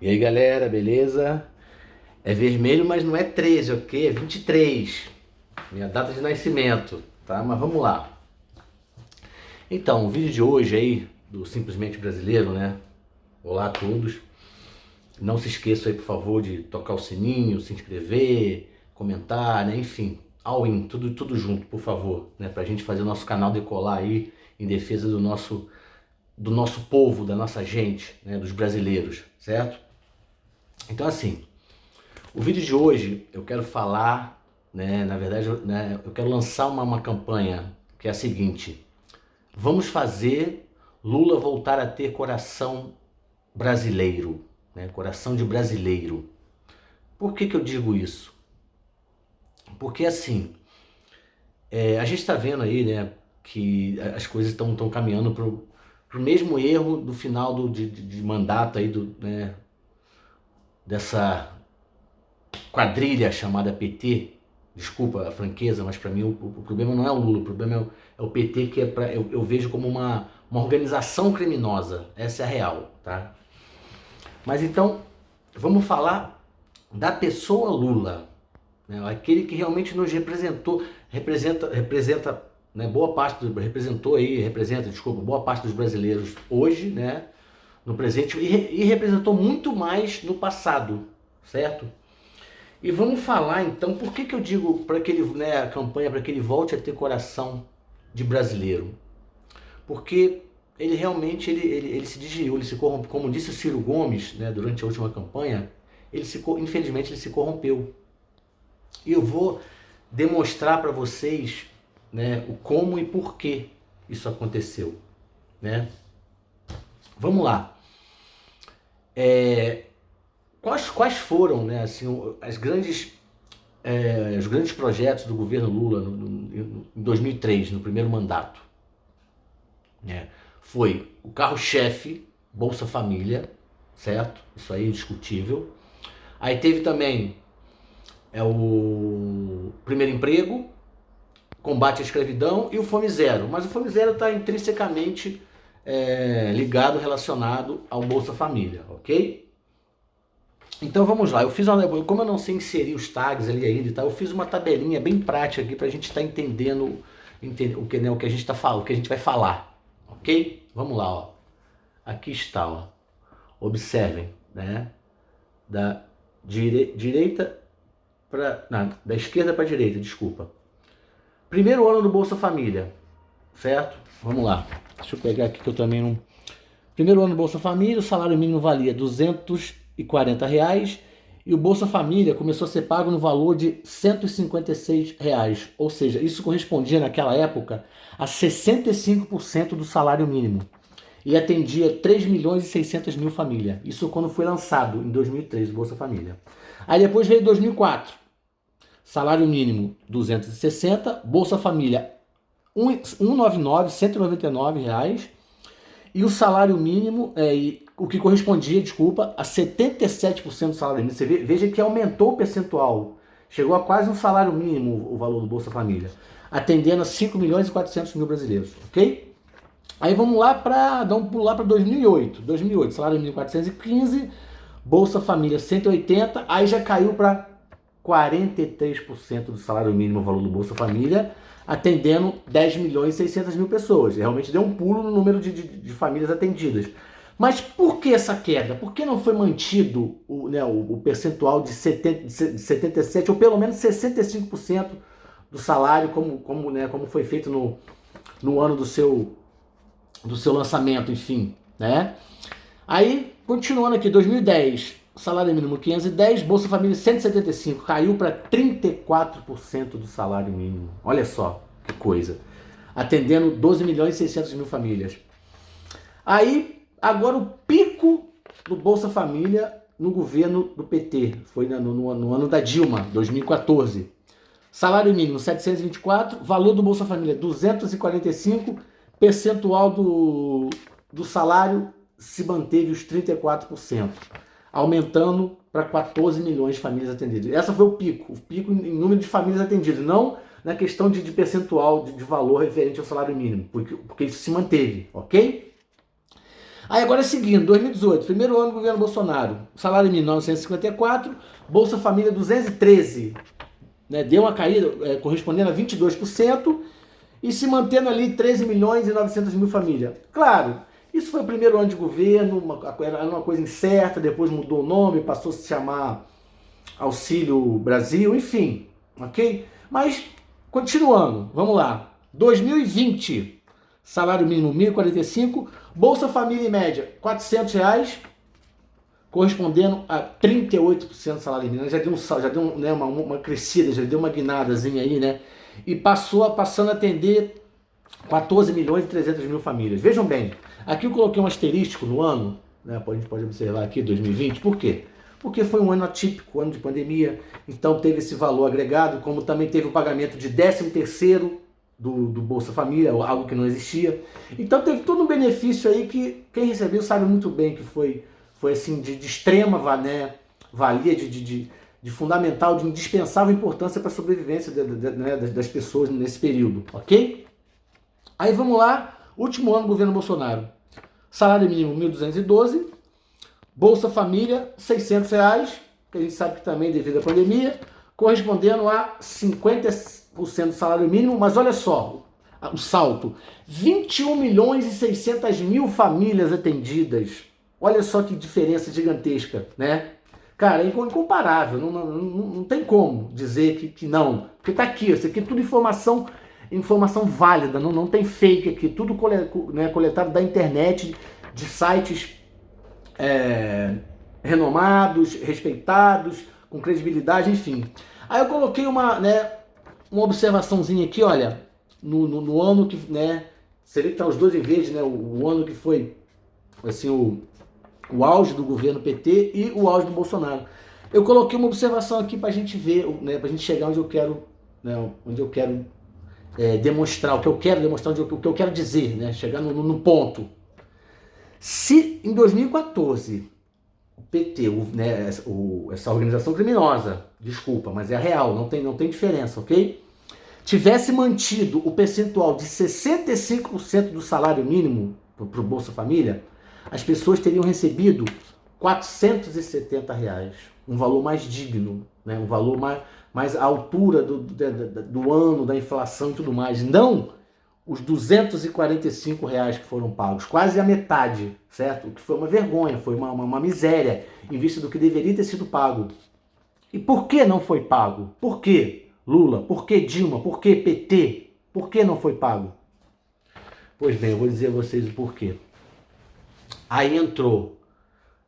E aí galera, beleza? É vermelho, mas não é 13, ok? É 23. Minha data de nascimento, tá? Mas vamos lá. Então, o vídeo de hoje aí, do Simplesmente Brasileiro, né? Olá a todos. Não se esqueça aí, por favor, de tocar o sininho, se inscrever, comentar, né? Enfim, all in, tudo junto, por favor, né? Pra gente fazer o nosso canal decolar aí em defesa do nosso povo, da nossa gente, né? Dos brasileiros, certo? Então, assim, o vídeo de hoje eu quero falar, né, na verdade, né, eu quero lançar uma campanha que é a seguinte: vamos fazer Lula voltar a ter coração brasileiro, né, coração de brasileiro. Por que eu digo isso? Porque assim, a gente está vendo aí, né, que as coisas estão caminhando pro mesmo erro do final de mandato aí né, dessa quadrilha chamada PT. Desculpa a franqueza, mas para mim o problema não é o Lula, o problema é o PT, que eu vejo como uma organização criminosa. Essa é a real, tá? Mas então, vamos falar da pessoa Lula, né? Aquele que realmente nos representa, né, boa parte representa, desculpa, boa parte dos brasileiros hoje, né, no presente, e representou muito mais no passado, certo? E vamos falar então, por que eu digo para que ele, né, a campanha para que ele volte a ter coração de brasileiro? Porque ele realmente ele se desviou, ele se corrompeu, como disse o Ciro Gomes, né, durante a última campanha, infelizmente ele se corrompeu. E eu vou demonstrar para vocês, né, o como e por que isso aconteceu, né? Vamos lá. É, quais foram, né, assim, os grandes projetos do governo Lula em 2003, no primeiro mandato, né? Foi o carro-chefe, Bolsa Família, certo? Isso aí é indiscutível. Aí teve também o primeiro emprego, combate à escravidão e o Fome Zero. Mas o Fome Zero está intrinsecamente ligado, relacionado ao Bolsa Família, ok? Então vamos lá, como eu não sei inserir os tags ali ainda e tal, eu fiz uma tabelinha bem prática aqui para a gente estar entendendo, o que, né, o que a gente tá falando, o que a gente vai falar, ok? Vamos lá, ó. Aqui está, ó. Observem, né? Da direita para, da esquerda para a direita, desculpa. Primeiro ano do Bolsa Família, certo? Vamos lá. Deixa eu pegar aqui que eu também não. Primeiro ano do Bolsa Família, o salário mínimo valia R$ 240 e o Bolsa Família começou a ser pago no valor de R$ 156, ou seja, isso correspondia naquela época a 65% do salário mínimo e atendia 3.600.000 famílias. Isso quando foi lançado em 2003 o Bolsa Família. Aí depois veio 2004, salário mínimo 260, Bolsa Família 199 reais e o salário mínimo, o que correspondia, desculpa, a 77% do salário mínimo. Você veja que aumentou o percentual. Chegou a quase um salário mínimo o valor do Bolsa Família, atendendo a 5.400.000 brasileiros, ok? Aí vamos lá dar um pulo lá para 2008. 2008, salário mínimo 415, Bolsa Família 180, aí já caiu para 43% do salário mínimo o valor do Bolsa Família, atendendo 10.600.000 pessoas. Realmente deu um pulo no número de famílias atendidas. Mas por que essa queda? Por que não foi mantido o percentual de 77% ou pelo menos 65% do salário, como foi feito no ano do seu lançamento, enfim, né? Aí, continuando aqui, 2010, salário mínimo 510, Bolsa Família 175, caiu para 34% do salário mínimo. Olha só que coisa. Atendendo 12.600.000 famílias. Aí, agora o pico do Bolsa Família no governo do PT, foi no ano da Dilma, 2014. Salário mínimo 724, valor do Bolsa Família 245, percentual do salário se manteve os 34%, aumentando para 14 milhões de famílias atendidas. Essa foi o pico em número de famílias atendidas, não na questão de percentual de valor referente ao salário mínimo, porque isso se manteve, ok? Aí agora é seguindo, 2018, primeiro ano do governo Bolsonaro, salário mínimo 954, Bolsa Família 213, né, deu uma caída correspondendo a 22% e se mantendo ali 13 milhões e 900 mil famílias. Claro, isso foi o primeiro ano de governo, era uma coisa incerta, depois mudou o nome, passou a se chamar Auxílio Brasil, enfim, ok? Mas, continuando, vamos lá. 2020, salário mínimo 1.045, Bolsa Família em média R$ 400, correspondendo a 38% do salário mínimo. Já deu né, uma crescida, já deu uma guinadazinha aí, né? E passando a atender 14 milhões e 300 mil famílias. Vejam bem, aqui eu coloquei um asterístico no ano, né? A gente pode observar aqui, 2020, por quê? Porque foi um ano atípico, ano de pandemia, então teve esse valor agregado, como também teve o pagamento de 13º do Bolsa Família, algo que não existia. Então teve todo um benefício aí que quem recebeu sabe muito bem que foi assim, de extrema valia, de fundamental, de indispensável importância para a sobrevivência das pessoas nesse período, ok? Aí vamos lá, último ano do governo Bolsonaro. Salário mínimo 1.212, Bolsa Família R$ 600, que a gente sabe que também devido à pandemia, correspondendo a 50% do salário mínimo, mas olha só, o salto, 21 milhões e 600 mil famílias atendidas. Olha só que diferença gigantesca, né? Cara, é incomparável, não tem como dizer que não, porque tá aqui, isso aqui é tudo informação válida, não tem fake aqui, tudo coletado da internet, de sites renomados, respeitados, com credibilidade, enfim. Aí eu coloquei uma observaçãozinha aqui, olha, no ano que, né, você vê que tá os dois em verde, né, o ano que foi, assim, o auge do governo PT e o auge do Bolsonaro. Eu coloquei uma observação aqui pra gente ver, né, pra gente chegar onde eu quero, né, demonstrar, o que eu quero demonstrar, o que eu quero dizer, né, chegar no ponto. Se em 2014 o PT, essa organização criminosa, desculpa, mas é real, não tem diferença, ok? Tivesse mantido o percentual de 65% do salário mínimo para o Bolsa Família, as pessoas teriam recebido R$ 470, um valor mais digno, né? Um valor mais à altura do ano, da inflação e tudo mais. Não os R$ 245 que foram pagos, quase a metade, certo? O que foi uma vergonha, foi uma miséria, em vista do que deveria ter sido pago. E por que não foi pago? Por que Lula? Por que Dilma? Por que PT? Por que não foi pago? Pois bem, eu vou dizer a vocês o porquê. Aí entrou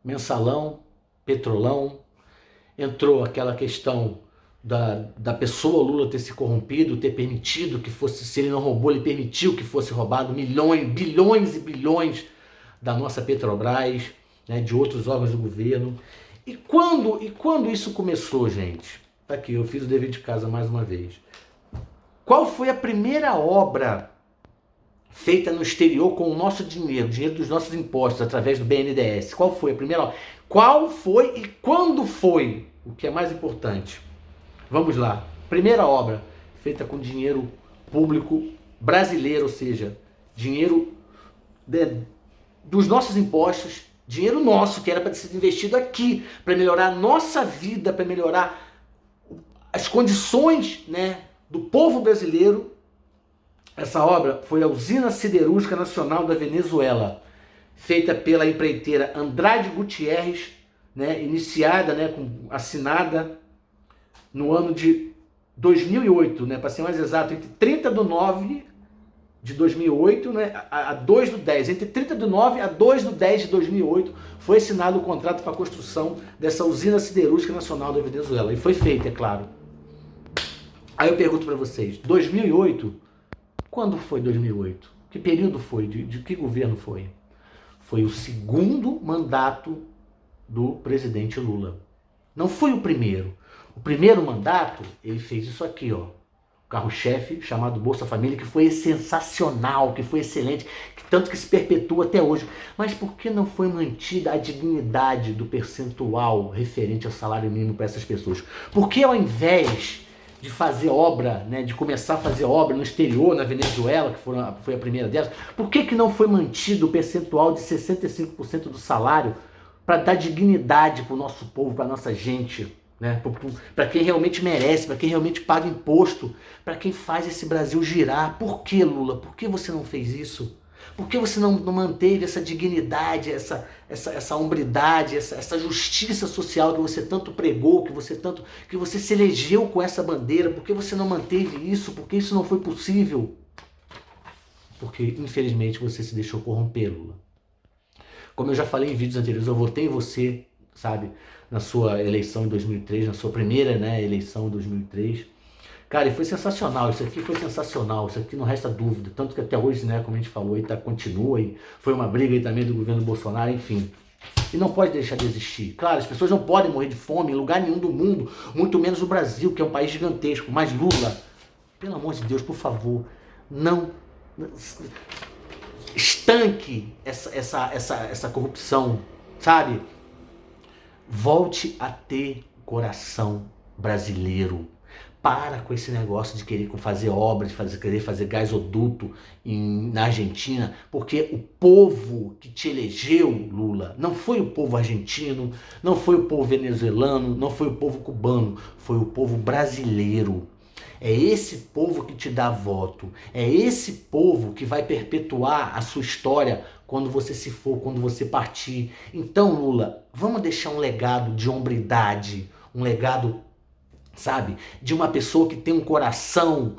mensalão, petrolão, entrou aquela questão da pessoa Lula ter se corrompido, ter permitido que fosse, se ele não roubou, ele permitiu que fosse roubado bilhões e bilhões da nossa Petrobras, né, de outros órgãos do governo. E quando isso começou, gente? Tá aqui, eu fiz o dever de casa mais uma vez. Qual foi a primeira obra feita no exterior com o nosso dinheiro dos nossos impostos, através do BNDES? Qual foi a primeira obra? Qual foi e quando foi? O que é mais importante. Vamos lá. Primeira obra feita com dinheiro público brasileiro, ou seja, dinheiro dos nossos impostos, dinheiro nosso que era para ser investido aqui, para melhorar a nossa vida, para melhorar as condições, né, do povo brasileiro. Essa obra foi a Usina Siderúrgica Nacional da Venezuela, feita pela empreiteira Andrade Gutierrez, né, iniciada, né, assinada no ano de 2008, né, para ser mais exato, entre 30/9 de 2008, né, a 2/10, entre 30/9 a 2/10 de 2008, foi assinado o contrato para a construção dessa Usina Siderúrgica Nacional da Venezuela. E foi feito, é claro. Aí eu pergunto para vocês, 2008, quando foi 2008? Que período foi? De que governo foi? Foi o segundo mandato do presidente Lula. Não foi o primeiro. O primeiro mandato, ele fez isso aqui, ó. O carro-chefe chamado Bolsa Família, que foi sensacional, que foi excelente, que tanto que se perpetua até hoje. Mas por que não foi mantida a dignidade do percentual referente ao salário mínimo para essas pessoas? Por que ao invés de fazer obra, né, de começar a fazer obra no exterior, na Venezuela, que foi a primeira delas, por que não foi mantido o percentual de 65% do salário para dar dignidade para o nosso povo, para a nossa gente, né, para quem realmente merece, para quem realmente paga imposto, para quem faz esse Brasil girar? Por que, Lula? Por que você não fez isso? Por que você não manteve essa dignidade, essa hombridade, essa justiça social que você tanto pregou, que você se elegeu com essa bandeira? Por que você não manteve isso? Por que isso não foi possível? Porque, infelizmente, você se deixou corromper, Lula. Como eu já falei em vídeos anteriores, eu votei em você, sabe, na sua eleição em 2003, na sua primeira, né, eleição em 2003. Cara, e foi sensacional, isso aqui foi sensacional, isso aqui não resta dúvida, tanto que até hoje, né, como a gente falou, aí continua, e foi uma briga aí também do governo Bolsonaro, enfim. E não pode deixar de existir. Claro, as pessoas não podem morrer de fome em lugar nenhum do mundo, muito menos no Brasil, que é um país gigantesco, mas Lula, pelo amor de Deus, por favor, não estanque essa corrupção, sabe? Volte a ter coração brasileiro. Para com esse negócio de querer fazer obras, querer fazer gasoduto na Argentina, porque o povo que te elegeu, Lula, não foi o povo argentino, não foi o povo venezuelano, não foi o povo cubano, foi o povo brasileiro. É esse povo que te dá voto, é esse povo que vai perpetuar a sua história quando você se for, quando você partir. Então, Lula, vamos deixar um legado de hombridade, um legado, sabe, de uma pessoa que tem um coração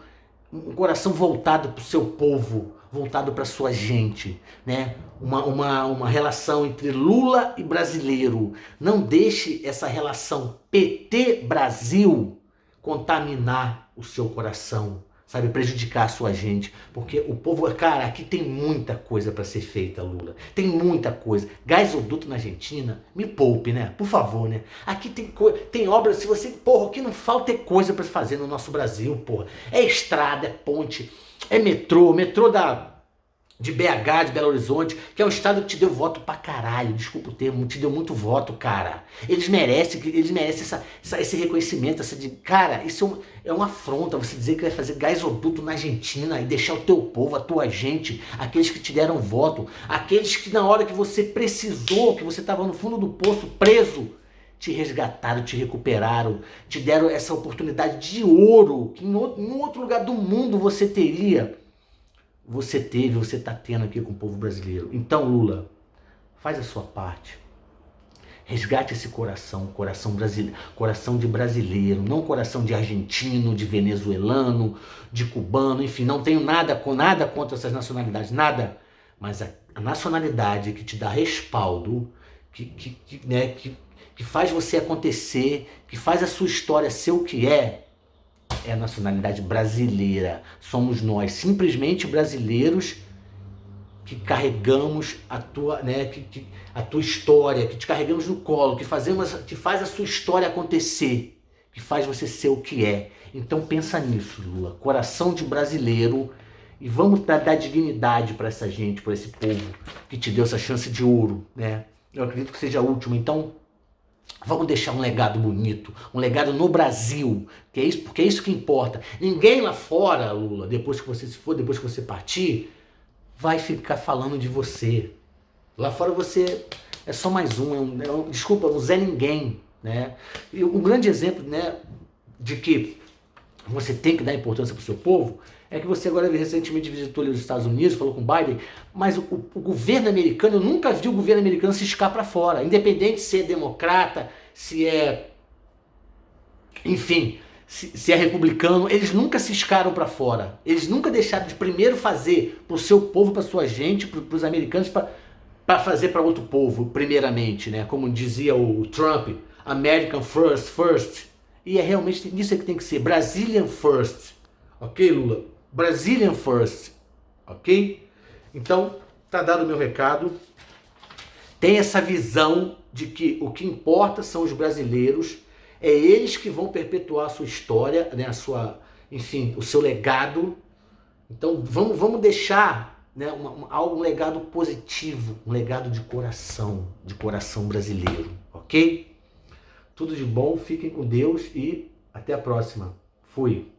voltado para o seu povo, voltado para sua gente, né? Uma relação entre Lula e brasileiro. Não deixe essa relação PT-Brasil contaminar o seu coração, sabe, prejudicar a sua gente, porque o povo, cara, aqui tem muita coisa para ser feita, Lula, tem muita coisa. Gasoduto na Argentina, me poupe, né, por favor, né, aqui tem obra, se você, porra, aqui não falta coisa para fazer no nosso Brasil, porra, é estrada, é ponte, é metrô de BH, de Belo Horizonte, que é um estado que te deu voto pra caralho, desculpa o termo, te deu muito voto, cara. Eles merecem esse reconhecimento, cara, isso é uma afronta, você dizer que vai fazer gasoduto na Argentina e deixar o teu povo, a tua gente, aqueles que te deram voto, aqueles que na hora que você precisou, que você estava no fundo do poço, preso, te resgataram, te recuperaram, te deram essa oportunidade de ouro, que em outro lugar do mundo você teria. Você teve, você está tendo aqui com o povo brasileiro. Então, Lula, faz a sua parte. Resgate esse coração brasileiro, coração de brasileiro, não coração de argentino, de venezuelano, de cubano, enfim, não tenho nada contra essas nacionalidades, nada. Mas a nacionalidade que te dá respaldo, que faz você acontecer, que faz a sua história ser o que é a nacionalidade brasileira. Somos nós, simplesmente brasileiros, que carregamos a tua história, que te carregamos no colo, que faz a sua história acontecer, que faz você ser o que é. Então pensa nisso, Lula, coração de brasileiro, e vamos dar dignidade para essa gente, para esse povo que te deu essa chance de ouro, né? Eu acredito que seja a última. Então vamos deixar um legado bonito, um legado no Brasil, porque é isso que importa. Ninguém lá fora, Lula, depois que você se for, depois que você partir, vai ficar falando de você. Lá fora você é só mais desculpa, um Zé Ninguém, né? E um grande exemplo, né, de que você tem que dar importância para o seu povo, é que você agora recentemente visitou ali os Estados Unidos, falou com o Biden, mas o governo americano, eu nunca vi o governo americano se ciscar para fora, independente se é democrata, se é, enfim, se é republicano, eles nunca se ciscaram para fora, eles nunca deixaram de primeiro fazer para o seu povo, para sua gente, para os americanos, para fazer para outro povo, primeiramente, né? Como dizia o Trump, American first, e é realmente isso que tem que ser, Brazilian first, ok, Lula? Brazilian first, ok? Então, tá dado o meu recado. Tem essa visão de que o que importa são os brasileiros, é eles que vão perpetuar a sua história, né, enfim, o seu legado. Então, vamos deixar, né, um legado positivo, um legado de coração brasileiro, ok? Tudo de bom, fiquem com Deus e até a próxima. Fui.